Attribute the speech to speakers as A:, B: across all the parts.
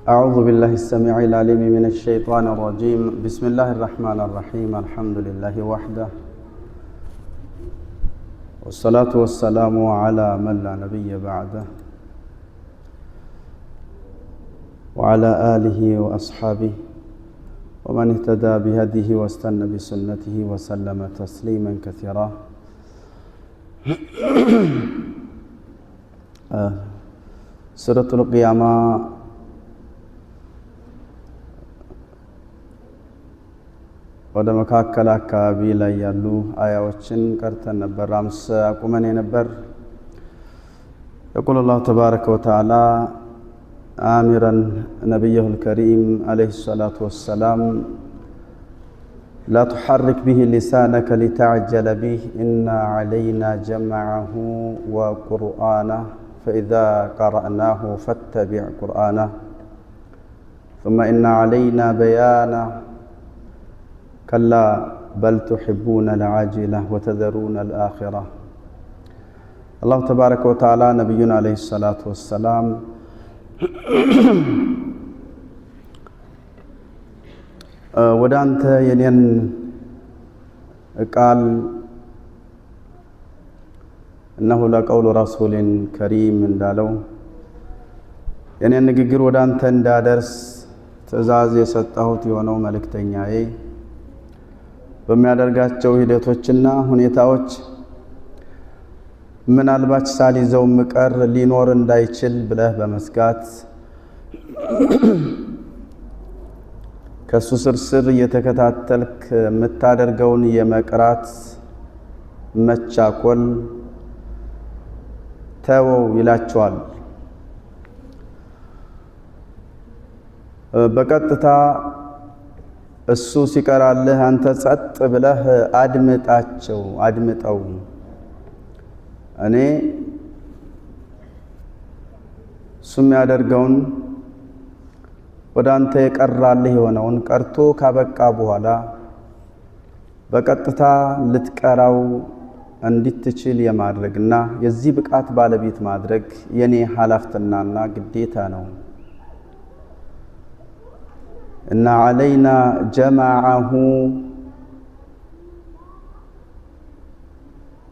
A: أعوذ بالله السميع العليم من الشيطان الرجيم. بسم الله الرحمن الرحيم. الحمد لله وحده، والصلاة والسلام على من لا نبي بعده، وعلى آله وأصحابه ومن اهتدى بهديه واستنى بسنته وسلم تسليما كثيرا. سورة القيامة ወደ መካከል አካባቢ ላይ ያሉ አያዎችን ቀርተን ነበር። አምስ አቁመን ነበር። يقول الله تبارك وتعالى آمرا نبيه الكريم عليه الصلاة والسلام لا تحرك به لسانك لتعجل به إن علينا جمعه وقرآنه فإذا قرأناه فاتبع قرآنه ثم إن علينا بيانه كلا بل تحبون العاجلة وتذرون الآخرة. الله تبارك وتعالى نبينا عليه الصلاة والسلام ودانت ينين قال إنه لقول رسول كريم እንዳለው የኔን ንግግር ወዳንተ እንዳደርስ ትእዛዝ የሰጠሁት የሆነው መልእክተኛዬ በሚያደርጋቸው ሂደቶችና ሁኔታዎች ምናልባት ሳሊዘው ምቀር ሊኖር እንዳይችል ብለህ በመስጋት ከሱ ስር እየተከታተልክ የምታደርገውን የመቅራት መቻኮል ተወው ይላቸዋል። በቀጥታ እሱ ሲቀራልህ አንተ ጸጥ ብለህ አድምጠው። እኔ እሱም ያደርገውን ወደ አንተ የቀራልህ የሆነውን ቀርቶ ካበቃ በኋላ በቀጥታ ልትቀራው እንድትችል የማድረግና የዚህ ብቃት ባለቤት ማድረግ የኔ ኃላፊነትና ግዴታ ነው። إن علينا جماعه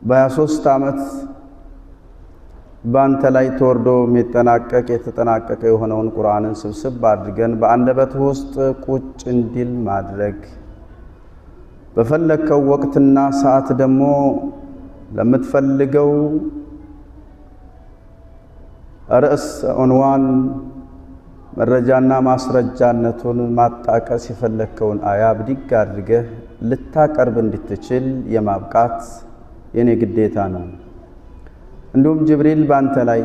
A: በ23 ዓመት ባንተ ላይ ተወርዶ የተጠናቀቀ የሆነውን ቁርአንን ስብስብ አድርገን በአንደበት ውስጥ ቁጭ እንዲል ማድረግ፣ በፈለከው ወቅትና ሰዓት ደግሞ ለምትፈልገው ርዕስ ዑንዋን መረጃና ማስረጃነቱን ማጣቀስ የፈለከውን አያ ብድግ አድርገህ ልታቀርብ እንድትችል የማብቃት የኔ ግዴታ ነው። እንዲሁም ጅብሪል ባንተ ላይ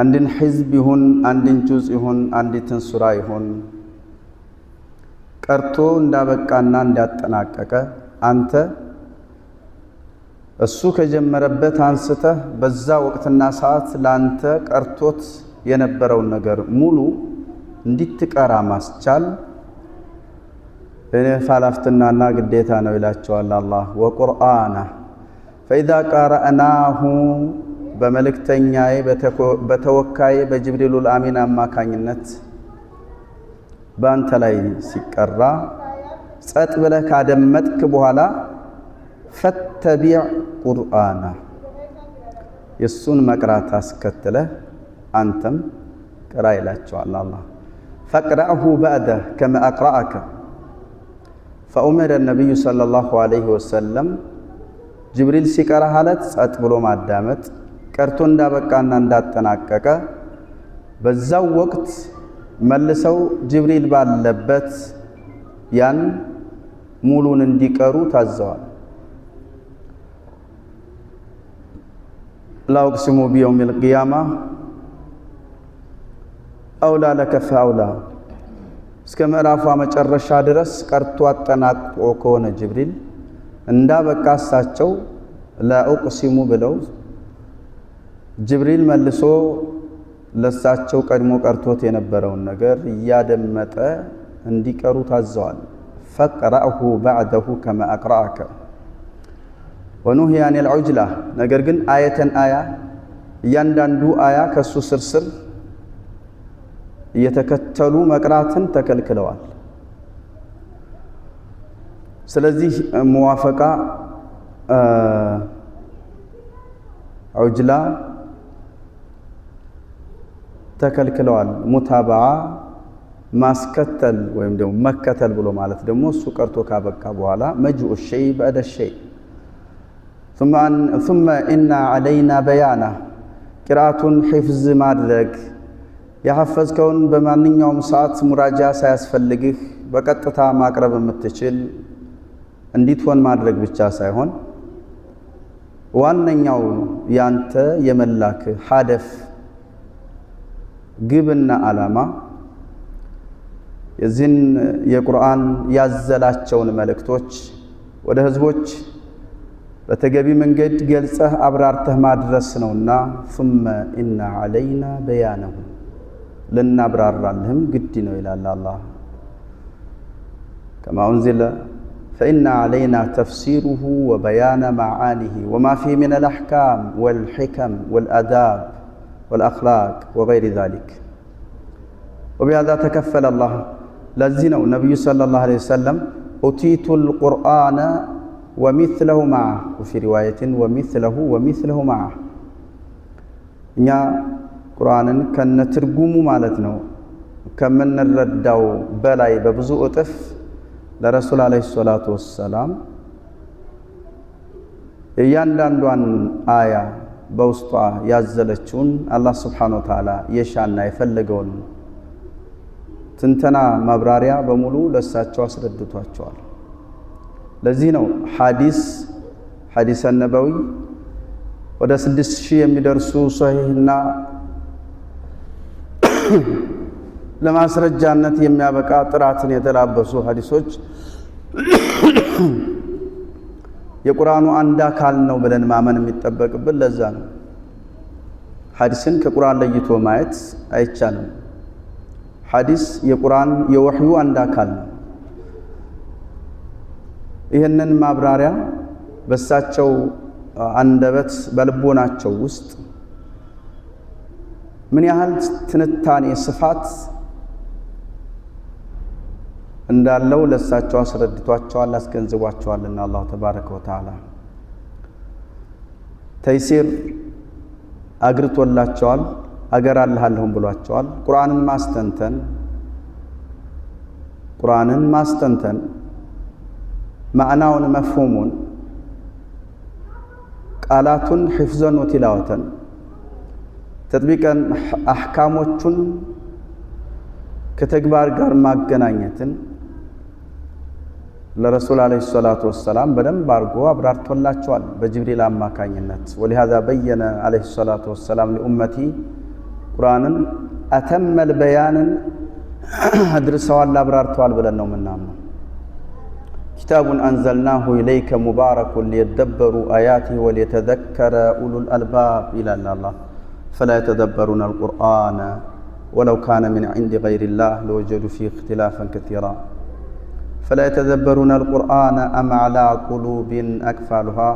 A: አንድን ሕዝብ ይሁን አንድን ጁዝ ይሁን አንዲትን ሱራ ይሁን ቀርቶ እንዳበቃና እንዳጠናቀቀ አንተ እሱ ከጀመረበት አንስተህ በዛ ወቅትና ሰዓት ላንተ ቀርቶት የነበረውን ነገር ሙሉ እንድትቀራ ማስቻል እኔ ኃላፊነትና ግዴታ ነው ይላቸዋል አላህ። ወቁርአና فإذا قرأناه በመልእክተኛዬ በተወካይ በጅብሪል አሚን አማካኝነት ባንተ ላይ ሲቀራ ጸጥ ብለህ ካደመጥክ በኋላ ፈተቢዕ ቁርአና የሱን መቅራት አስከትለህ አንተም ቅራ ይላቸዋል አላህ። ፈቅረእሁ በዕደ ከመ አቅረአከ ፈኡመረ ነቢዩ ሰለላሁ ዐለይሂ ወሰለም ጅብሪል ሲቀራ ሀለት ጸጥ ብሎ ማዳመጥ፣ ቀርቶ እንዳበቃና እንዳጠናቀቀ በዛው ወቅት መልሰው ጅብሪል ባለበት ያን ሙሉን እንዲቀሩ ታዘዋል። ላ ኡቅሲሙ ቢየውሚል ቂያማ አውላ ለከ ፈአውላ እስከ ምዕራፏ መጨረሻ ድረስ ቀርቶ አጠናቅቆ ከሆነ ጅብሪል እንዳበቃ እሳቸው ለኡቅሲሙ ብለው ጅብሪል መልሶ ለሳቸው ቀድሞ ቀርቶት የነበረውን ነገር እያደመጠ እንዲቀሩ ታዘዋል። ፈቅረእሁ በዕደሁ ከመ አቅረአከ ወኑሂ አኒል ዑጅላ። ነገር ግን አየተን አያ እያንዳንዱ አያ ከሱ ስር እየተከተሉ መቅራትን ተከልክለዋል። ስለዚህ ሙዋፈቃ ዑጅላ ተከልክለዋል። ሙታባዓ ማስከተል ወይም ደግሞ መከተል ብሎ ማለት ደግሞ እሱ ቀርቶ ካበቃ በኋላ መጅኡ ሸይ በዕደ ሸይ ثم إن علينا بيانا ቅራአቱን ሒፍዝ ማድረግ የሐፈዝከውን በማንኛውም ሰዓት ሙራጃ ሳያስፈልግህ በቀጥታ ማቅረብ የምትችል እንዲትሆን ማድረግ ብቻ ሳይሆን ዋነኛው ያንተ የመላክ ሐደፍ ግብና ዓላማ የዚህን የቁርአን ያዘላቸውን መልእክቶች ወደ ህዝቦች በተገቢ መንገድ ገልጸህ አብራርተህ ማድረስ ነውና ثم إن علينا بيانه ልናብራራልህም ግድ ነው ይላል አላህ። كما أنزل فإن علينا تفسيره وبيان معانيه وما فيه من الأحكام والحكم والآداب والأخلاق وغير ذلك وبهذا تكفل الله لزينه النبي صلى الله عليه وسلم أتيت القرآن ومثله معه وفي رواية ومثله معه እኛ ቁርአንን ከነትርጉሙ ማለት ነው ከምንረዳው በላይ በብዙ እጥፍ ለረሱል አለይሂ ሰላቱ ወሰላም እያንዳንዷን አያ በውስጧ ያዘለችውን አላህ Subhanahu Wa Ta'ala የሻና የፈለገውን ትንተና ማብራሪያ በሙሉ ለሳቸው አስረድቷቸዋል። ለዚህ ነው ሐዲስ ነበዊ ወደ 6000 የሚደርሱ ሶሂህና ለማስረጃነት የሚያበቃ ጥራትን የተላበሱ ሐዲሶች የቁርአኑ አንድ አካል ነው ብለን ማመን የሚጠበቅብን ለዛ ነው። ሐዲስን ከቁርአን ለይቶ ማየት አይቻልም። ሐዲስ የቁርአን የወህዩ አንድ አካል ነው። ይህንን ማብራሪያ በሳቸው አንደበት በልቦናቸው ውስጥ ምን ያህል ትንታኔ ስፋት እንዳለው ለሳቸው አስረድቷቸዋል፣ አስገንዝቧቸዋልና አላህ ተባረከ ወተዓላ ተይሲር አግርቶላቸዋል፣ አገራልሃለሁም ብሏቸዋል። ቁርአንን ማስተንተን ማዕናውን መፍሁሙን ቃላቱን ሒፍዘን ወቲላወተን ተጥቢቀን አህካሞቹን ከተግባር ጋር ማገናኘትን ለረሱል አለይሂ ሰላቱ ወሰላም በደንብ አርጎ አብራርቶላቸዋል በጅብሪል አማካኝነት። ولهذا بين عليه الصلاه والسلام لامتي ቁርአንን አተመል በያንን አድርሰዋል አብራርተዋል ብለን ነው የምናምነው። كتاب أنزلناه إليك مبارك ليدبروا آياته وليتذكر أولو الألباب إلى الله فلا يتدبرون القرآن ولو كان من عند غير الله لوجدوا فيه اختلافا كثيرا فلا يتدبرون القرآن أم على قلوب أقفالها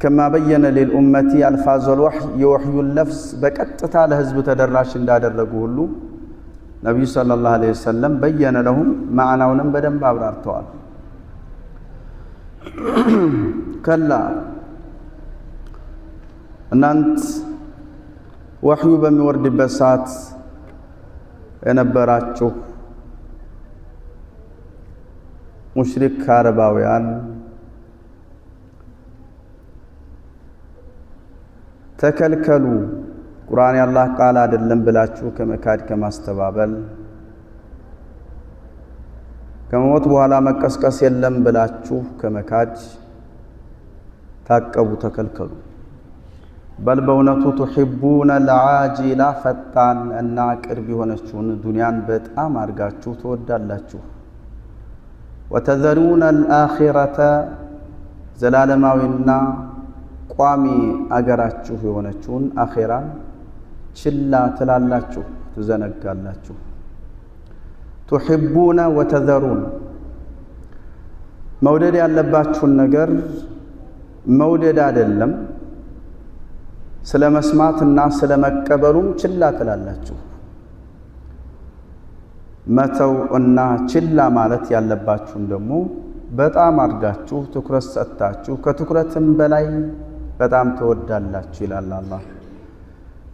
A: كما بين للأمة ألفاظ الوحي يوحي اللفظ بكتتا لهزب تدراش እንዳደረጉ ሁሉ ነብዩ ሰለላሁ ዐለይሂ ወሰለም በየነ ለሁም ማዕናውንም በደንብ አብራርተዋል። ከላ እናንት ወህዩ በሚወርድበት ሰዓት የነበራችሁ ሙሽሪክ አረባውያን ተከልከሉ፣ ቁርአን የአላህ ቃል አይደለም ብላችሁ ከመካድ ከማስተባበል፣ ከሞት በኋላ መቀስቀስ የለም ብላችሁ ከመካድ ታቀቡ፣ ተከልከሉ። በል በእውነቱ ቱሒቡነ ልዓጂላ ፈጣን እና ቅርብ የሆነችውን ዱንያን በጣም አድርጋችሁ ትወዳላችሁ። ወተዘሩነ ልአኺረተ ዘላለማዊና ቋሚ አገራችሁ የሆነችውን አኺራን ችላ ትላላችሁ፣ ትዘነጋላችሁ። ቱሒቡነ ወተዘሩን መውደድ ያለባችሁን ነገር መውደድ አይደለም፣ ስለ መስማትና ስለ መቀበሉም ችላ ትላላችሁ። መተው እና ችላ ማለት ያለባችሁን ደግሞ በጣም አድርጋችሁ ትኩረት ሰጥታችሁ ከትኩረትም በላይ በጣም ትወዳላችሁ ይላል አላህ።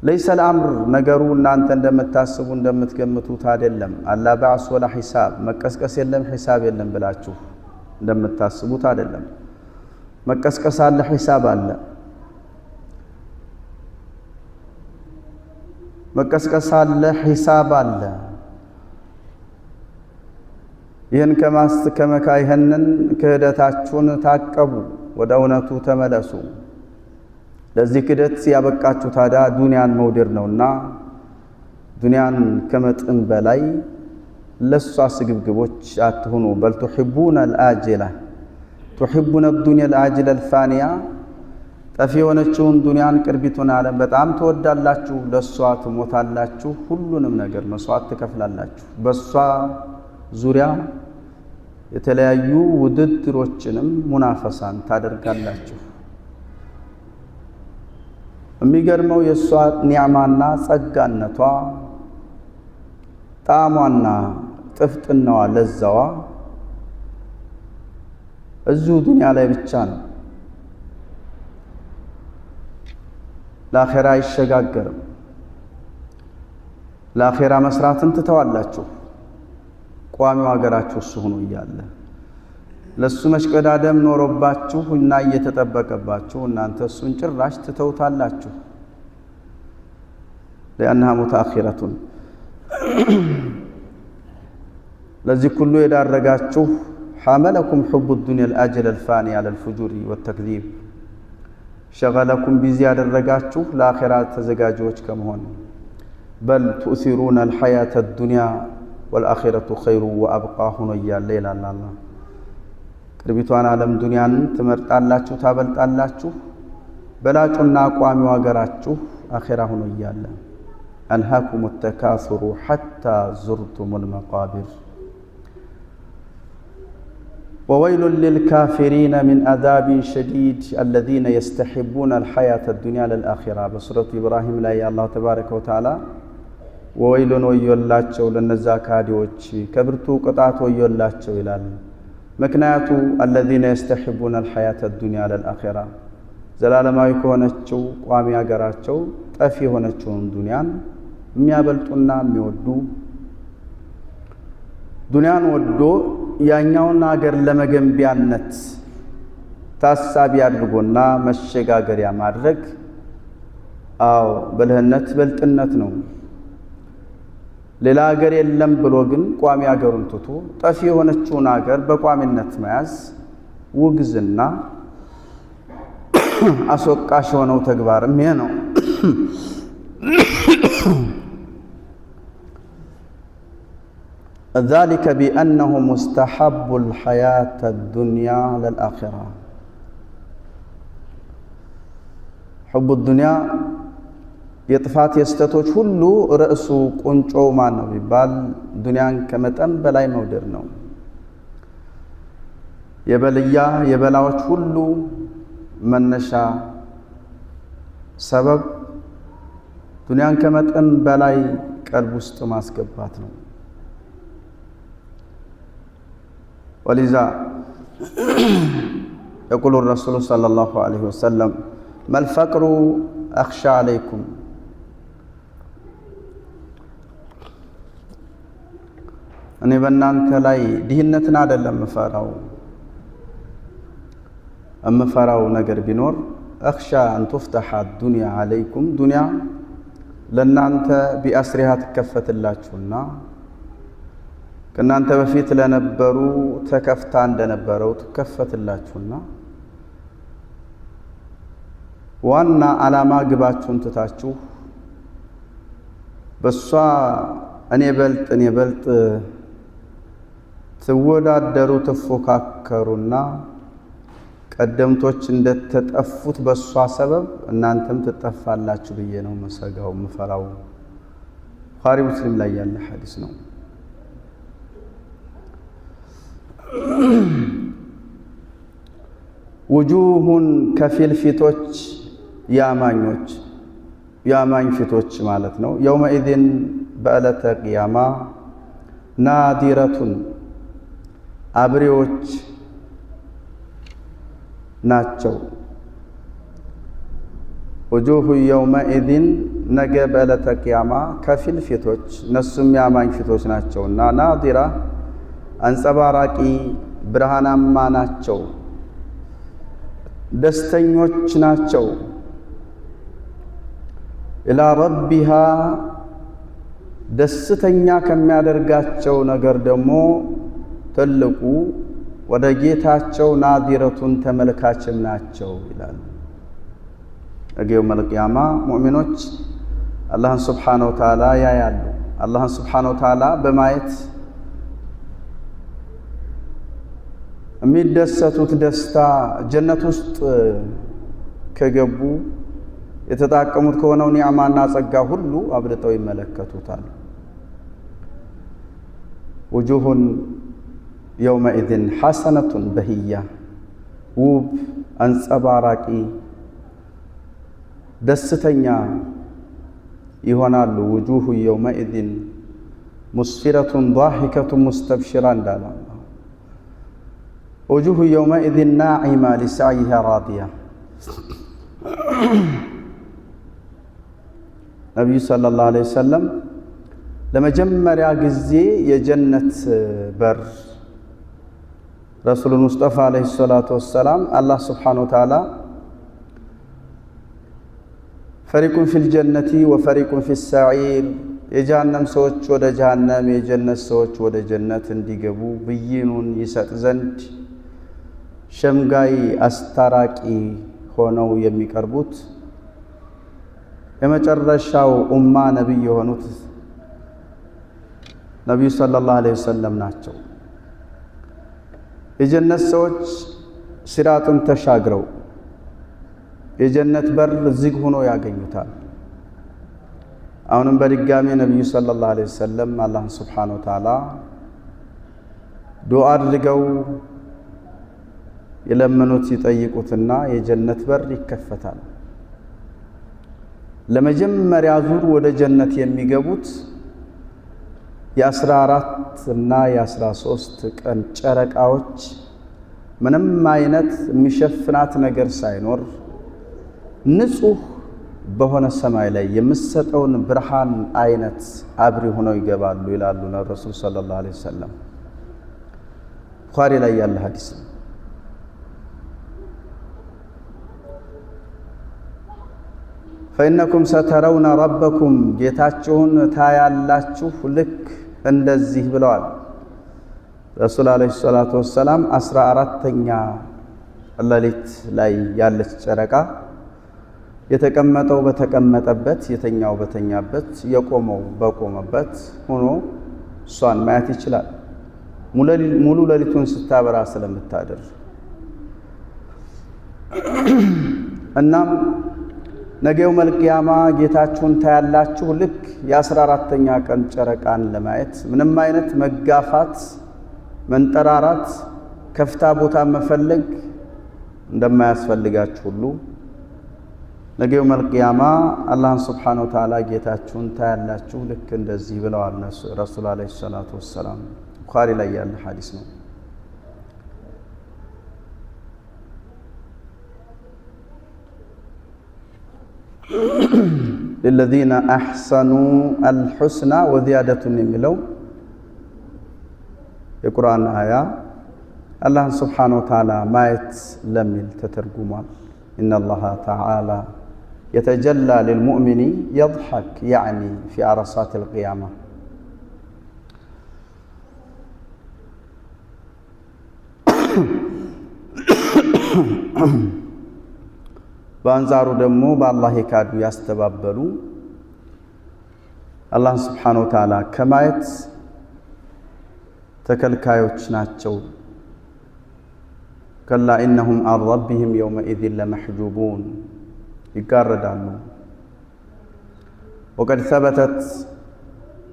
A: ለይሰ الأمر ነገሩ እናንተ እንደምታስቡ እንደምትገምቱት አይደለም። አላ ባዕስ ወላ ሒሳብ መቀስቀስ የለም ሒሳብ የለም ብላችሁ እንደምታስቡት አይደለም። መቀስቀስ አለ፣ ሒሳብ አለ። መቀስቀስ አለ፣ ሒሳብ አለ። ይህን ይህንን ክህደታችሁን ታቀቡ፣ ወደ እውነቱ ተመለሱ። ለዚህ ክህደት ያበቃችሁ ታዲያ ዱንያን መውደድ ነውና ዱንያን ከመጠን በላይ ለሷ ስግብግቦች አትሁኑ። በል ቱሒቡነ አልአጅላ ቱሒቡነ ዱንያ አልአጅላ አልፋኒያ ጠፊ የሆነችውን ዱንያን ቅርቢቱን ዓለም በጣም ትወዳላችሁ። ለሷ ትሞታላችሁ፣ ሁሉንም ነገር መስዋዕት ትከፍላላችሁ። በሷ ዙሪያ የተለያዩ ውድድሮችንም ሙናፈሳን ታደርጋላችሁ። የሚገርመው የሷ ኒዕማና ጸጋነቷ ጣዕሟና ጥፍጥናዋ ለዛዋ እዚሁ ዱንያ ላይ ብቻ ነው። ለአኼራ አይሸጋገርም። ለአኼራ መስራትን ትተዋላችሁ። ቋሚው ሀገራችሁ እሱ ሆኖ እያለ ለሱ መሽቀዳደም ኖሮባችሁ እና እየተጠበቀባችሁ እናንተ እሱን ጭራሽ ትተውታላችሁ። لأنها متأخرة ለዚህ ሁሉ የዳረጋችሁ حملكم حب الدنيا الآجل الفاني على الفجور والتكذيب شغلكم بزي ያደረጋችሁ ለአኺራ ተዘጋጆች ከመሆን بل تؤثرون الحياة الدنيا والآخرة خير وأبقى ሆኖ እያለ ይላል አላህ። ቅርቢቷን ዓለም ዱንያን ትመርጣላችሁ፣ ታበልጣላችሁ። በላጩና ቋሚው ሀገራችሁ አኺራ ሆኖ እያለ ألهاكم التكاثر حتى زرتم المقابر وويل للكافرين من عذاب شديد الذين يستحبون الحياة الدنيا للآخرة بسورة إبراهيم لا الله تبارك وتعالى وويل ويولاچو ለነዛ ካዲዎች ከብርቱ ቅጣት ወዮላቸው ይላል። ምክንያቱ الذين يستحبون الحياة الدنيا للآخرة ዘላለማዊ ከሆነችው ቋሚ ሀገራቸው ጠፊ የሆነችውን ዱንያን የሚያበልጡና የሚወዱ ዱንያን ወዶ ያኛውን ሀገር ለመገንቢያነት ታሳቢ አድርጎና መሸጋገሪያ ማድረግ ብልህነት በልጥነት ነው። ሌላ ሀገር የለም ብሎ ግን ቋሚ ሀገሩን ትቶ ጠፊ የሆነችውን ሀገር በቋሚነት መያዝ ውግዝና አስወቃሽ የሆነው ተግባርም ይሄ ነው። ذلك بأنه مستحب الحياة الدنيا للآخرة حب الدنيا የጥፋት የስተቶች ሁሉ ርዕሱ ቁንጮ ማን ነው ቢባል ዱንያን ከመጠን በላይ መውደድ ነው። የበላዎች ሁሉ መነሻ ሰበብ ዱንያን ከመጠን በላይ ቀልብ ውስጥ ማስገባት ነው። ولذا يقول الرسول صلى الله عليه وسلم ما الفقر أخشى عليكم እኔ በእናንተ ላይ ድህነትን አይደለም እምፈራው ነገር ቢኖር أخشى أن تفتح الدنيا عليكم ዱንያ ለእናንተ ቢአስሪሃ ትከፈትላችሁና ከእናንተ በፊት ለነበሩ ተከፍታ እንደነበረው ትከፈትላችሁና ዋና ዓላማ ግባችሁን ትታችሁ በሷ እኔ በልጥ ትወዳደሩ ትፎካከሩና ቀደምቶች እንደተጠፉት በሷ ሰበብ እናንተም ትጠፋላችሁ ብዬ ነው መሰጋው ምፈራው። ቡኻሪ ሙስሊም ላይ ያለ ሐዲስ ነው። ውጁሁን ከፊል ፊቶች ያማኞች ያማኝ ፊቶች ማለት ነው። የውመኢዝን በዕለተ ቂያማ ናዲረቱን አብሬዎች ናቸው። ውጁሁ የውመኢዝን ነገ በዕለተ ቂያማ ከፊል ፊቶች እነሱም ያማኝ ፊቶች ናቸውና ናዲራ አንጸባራቂ ብርሃናማ ናቸው፣ ደስተኞች ናቸው። ኢላ ረቢሃ ደስተኛ ከሚያደርጋቸው ነገር ደግሞ ትልቁ ወደ ጌታቸው ናዲረቱን ተመልካችም ናቸው ይላል። ነገ የውመል ቂያማ ሙእሚኖች አላህን ሱብሓነሁ ወተዓላ ያያሉ። አላህን ሱብሓነሁ ወተዓላ በማየት የሚደሰቱት ደስታ ጀነት ውስጥ ከገቡ የተጣቀሙት ከሆነው ኒዕማና ጸጋ ሁሉ አብልጠው ይመለከቱታል። ውጁሁን የውመኢዝን ሐሰነቱን በህያ ውብ አንጸባራቂ ደስተኛ ይሆናሉ። ውጁሁ የውመኢዝን ሙስፊረቱን ዷሒከቱን ሙስተብሽራ እንዳለ ውጁሁ የውመኢዝን ናዒማ ሊሰዕይሃ ራዲያ። ነቢዩ ሰለላሁ ዐለይሂ ወሰለም ለመጀመሪያ ጊዜ የጀነት በር ረሱሉል ሙስጠፋ ዐለይሂ ሰላቱ ወሰላም አላህ ሱብሓነሁ ወተዓላ ፈሪቁን ፊል ጀነቲ ወፈሪቁን ፊስ ሰዒር የጀሃነም ሰዎች ወደ ጀሃነም የጀነት ሰዎች ወደ ጀነት እንዲገቡ ብይኑን ይሰጥ ዘንድ ሸምጋይ አስታራቂ ሆነው የሚቀርቡት የመጨረሻው ኡማ ነቢይ የሆኑት ነቢዩ ሰለላሁ ዐለይሂ ወሰለም ናቸው። የጀነት ሰዎች ሲራጥን ተሻግረው የጀነት በር ዝግ ሆኖ ያገኙታል። አሁንም በድጋሚ ነቢዩ ሰለላሁ ዐለይሂ ወሰለም አላህን ሱብሓነሁ ወተዓላ ዱዓ አድርገው የለመኑት ይጠይቁትና የጀነት በር ይከፈታል። ለመጀመሪያ ዙር ወደ ጀነት የሚገቡት የ14 እና የ13 ቀን ጨረቃዎች ምንም አይነት የሚሸፍናት ነገር ሳይኖር ንጹህ በሆነ ሰማይ ላይ የምትሰጠውን ብርሃን አይነት አብሪ ሆነው ይገባሉ ይላሉ ረሱል ሰለላሁ ዐለይሂ ወሰለም። ቡኻሪ ላይ ያለ ሐዲስ ነው። ፈኢነኩም ሰተረውነ ረበኩም ጌታችሁን ታያላችሁ ልክ እንደዚህ ብለዋል ረሱል ዐለይሂ ሰላቱ ወሰላም። 14ተኛ ሌሊት ላይ ያለች ጨረቃ የተቀመጠው በተቀመጠበት፣ የተኛው በተኛበት፣ የቆመው በቆመበት ሆኖ እሷን ማየት ይችላል ሙሉ ሌሊቱን ስታበራ ስለምታደር። እናም ነገ የውመል ቂያማ ጌታችሁን ታያላችሁ ልክ የ14ተኛ ቀን ጨረቃን ለማየት ምንም አይነት መጋፋት፣ መንጠራራት፣ ከፍታ ቦታ መፈለግ እንደማያስፈልጋችሁ ሁሉ ነገ የውመል ቂያማ አላህን ሱብሓነሁ ወተዓላ ጌታችሁን ታያላችሁ ልክ እንደዚህ ብለዋል ረሱል ዐለይሂ ሰላቱ ወሰላም። ቡኻሪ ላይ ያለ ሐዲስ ነው። للذين أحسنوا الحسنى وزيادة የሚለው የቁርአን አያ አላህን ሱብሓነሁ ወተዓላ ማየት ለሚል ተተርጉሟል። إن الله تعالى يتجلى للمؤمن يضحك يعني في عرصات القيامة በአንጻሩ ደግሞ በአላህ የካዱ ያስተባበሉ አላህን ሱብሓነሁ ወተዓላ ከማየት ተከልካዮች ናቸው። ከላ ኢነሁም አን ረቢሂም የውመኢዝን ለመሕጁቡን ይጋረዳሉ። ወቀድ ሰበተት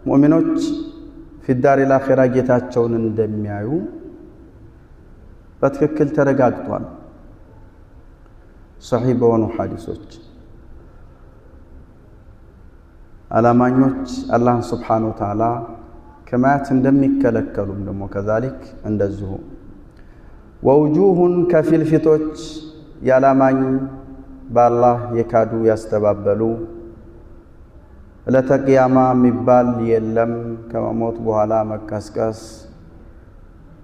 A: ሙእሚኖች ፊዳሪል አኺራ ጌታቸውን እንደሚያዩ በትክክል አላማኞች አላህን ሱብሓነሁ ወተዓላ ከማየት እንደሚከለከሉም ደግሞ ከዛሊክ እንደዚሁ ወውጁሁን ከፊል ፊቶች ያላማኝ በአላህ የካዱ ያስተባበሉ ዕለተ ቂያማ የሚባል የለም፣ ከመሞት በኋላ መቀስቀስ፣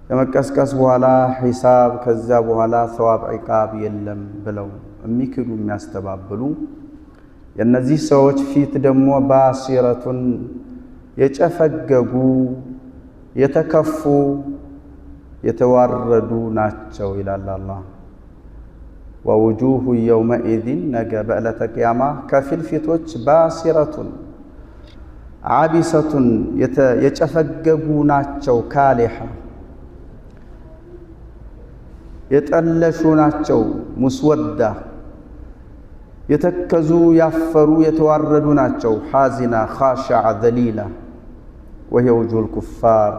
A: ከመቀስቀስ በኋላ ሒሳብ፣ ከዛ በኋላ ሰዋብ ዒቃብ የለም ብለው የሚክዱ የሚያስተባብሉ የእነዚህ ሰዎች ፊት ደግሞ ባሲረቱን የጨፈገጉ የተከፉ የተዋረዱ ናቸው ይላል አላህ። ወውጁሁ የውመኢዚን ነገ በዕለተ ቂያማ ከፊል ፊቶች ባሲረቱን ዓቢሰቱን የጨፈገጉ ናቸው፣ ካሊሓ የጠለሹ ናቸው፣ ሙስወዳ የተከዙ ያፈሩ የተዋረዱ ናቸው፣ ሓዚና ኻሽዓ ዘሊላ ወሂየ ውጁሁል ኩፋር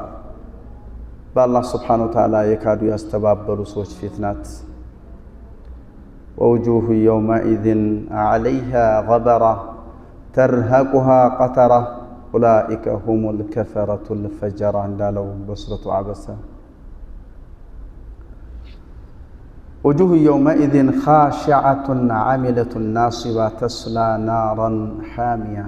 A: በአላህ ስብሓነሁ ወተዓላ የካዱ ያስተባበሉ ሰዎች ፊት ናት። ወውጁሁ የውመኢዝን ዐለይሃ ገበራ ተርሀቁሃ ቀተራ ኡላኢከ ሁሙል ከፈረቱል ፈጀራ እንዳለው በሱረቱ ዐበሰ። ውጁሁ የውመኢዝን ኻሽዐቱን ዓሚለቱን ናሲባ ተስላ ናራን ሓሚያ።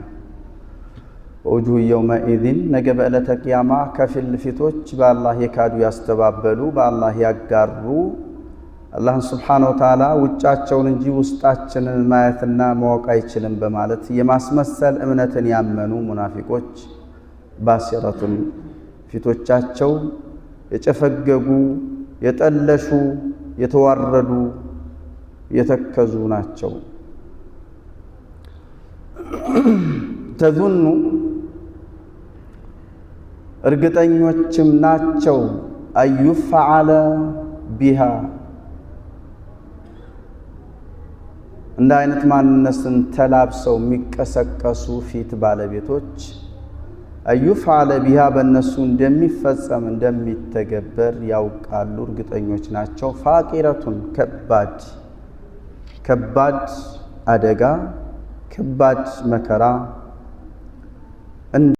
A: ወውጁሁ የውመኢዝን ነገ በዕለተ ቂያማ ከፊል ፊቶች በአላህ የካዱ ያስተባበሉ በአላህ ያጋሩ አላህን ስብሓነሁ ወተዓላ ውጫቸውን እንጂ ውስጣችንን ማየትና ማወቅ አይችልም በማለት የማስመሰል እምነትን ያመኑ ሙናፊቆች ባሲረቱን ፊቶቻቸው የጨፈገጉ የጠለሹ የተዋረዱ የተከዙ ናቸው። ተዙኑ እርግጠኞችም ናቸው አዩፈዓለ ቢሃ እንደ አይነት ማንነትን ተላብሰው የሚቀሰቀሱ ፊት ባለቤቶች አዩፈዓለ ቢሃ በእነሱ እንደሚፈጸም እንደሚተገበር ያውቃሉ፣ እርግጠኞች ናቸው። ፋቂረቱን ከባድ አደጋ ከባድ መከራ